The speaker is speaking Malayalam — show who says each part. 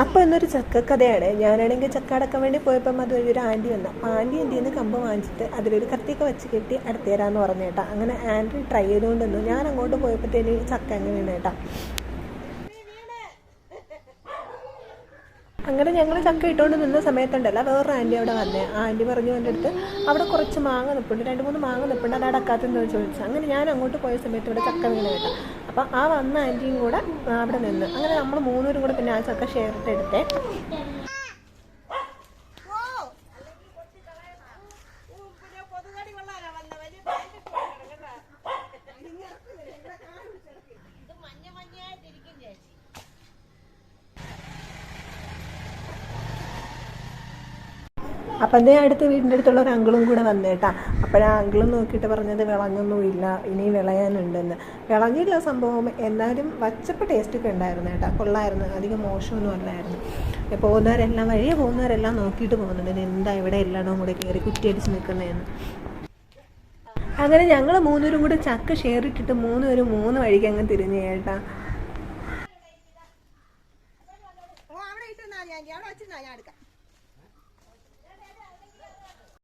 Speaker 1: അപ്പോൾ ഇന്നൊരു ചക്കക്കഥയാണ്. ഞാനാണെങ്കിൽ ചക്ക അടക്കാൻ വേണ്ടി പോയപ്പം അതുവഴി ഒരു ആൻറ്റി വന്നു. അപ്പോൾ ആൻറ്റി എൻ്റെ നിന്ന് കമ്പ് വാങ്ങിച്ചിട്ട് അതിലൊരു കത്തിയൊക്കെ വെച്ച് കെട്ടി അടുത്ത് തരാമെന്ന് പറഞ്ഞു കേട്ടോ. അങ്ങനെ ആൻറ്റി ട്രൈ ചെയ്തുകൊണ്ട് നിന്നു. ഞാൻ അങ്ങോട്ട് പോയപ്പോഴത്തേന് ചക്ക അങ്ങ് വീണ് കേട്ടോ. അങ്ങനെ ഞങ്ങൾ ചക്ക ഇട്ടുകൊണ്ട് നിന്ന സമയത്തുണ്ടല്ല വേറൊരു ആൻറ്റി അവിടെ വന്നേ. ആ ആൻറ്റി പറഞ്ഞു എൻ്റെ അടുത്ത് അവിടെ കുറച്ച് മാങ്ങ നിൽപ്പുണ്ട്, 2-3 മാങ്ങ നിൽപ്പുണ്ട്, അത് അടക്കാത്തെന്ന് ചോദിച്ചു. അങ്ങനെ ഞാൻ അങ്ങോട്ട് പോയ സമയത്ത് ഇവിടെ ചക്ക വീണ് കേട്ടോ. അപ്പം ആ വന്ന ആൻറ്റിയും കൂടെ അവിടെ നിന്ന്. അങ്ങനെ നമ്മൾ 3 പേരും കൂടെ പിന്നെ ആ ചക്ക ഷെയർ ഇട്ടെടുത്തേ. അപ്പം അതേ അടുത്ത് വീടിൻ്റെ അടുത്തുള്ള ഒരു അങ്കിളും കൂടെ വന്നേട്ടാ. അപ്പോഴാ അങ്കിളും നോക്കിയിട്ട് പറഞ്ഞത് വിളഞ്ഞൊന്നുമില്ല, ഇനി വിളയാനുണ്ടെന്ന്. വിളഞ്ഞില്ല സംഭവം, എന്നാലും വച്ചപ്പോൾ ടേസ്റ്റൊക്കെ ഉണ്ടായിരുന്നു കേട്ടോ, കൊള്ളായിരുന്നു, അധികം മോശമൊന്നും അല്ലായിരുന്നു. പോകുന്നവരെല്ലാം വഴിയെ പോകുന്നവരെല്ലാം നോക്കിയിട്ട് പോകുന്നുണ്ട് എന്താ ഇവിടെ എല്ലായിടവും കൂടെ കയറി കുറ്റിയടിച്ച് നിൽക്കുന്നതെന്ന്. അങ്ങനെ ഞങ്ങൾ 3 പേരും കൂടെ ചക്ക ഷെയർ ഇട്ടിട്ട് 3 പേരും 3 വഴിക്ക് അങ്ങ് തിരിഞ്ഞു കേട്ടാ.
Speaker 2: അവിടെ ഇട്ടാ ഞാൻ എടുക്കാം.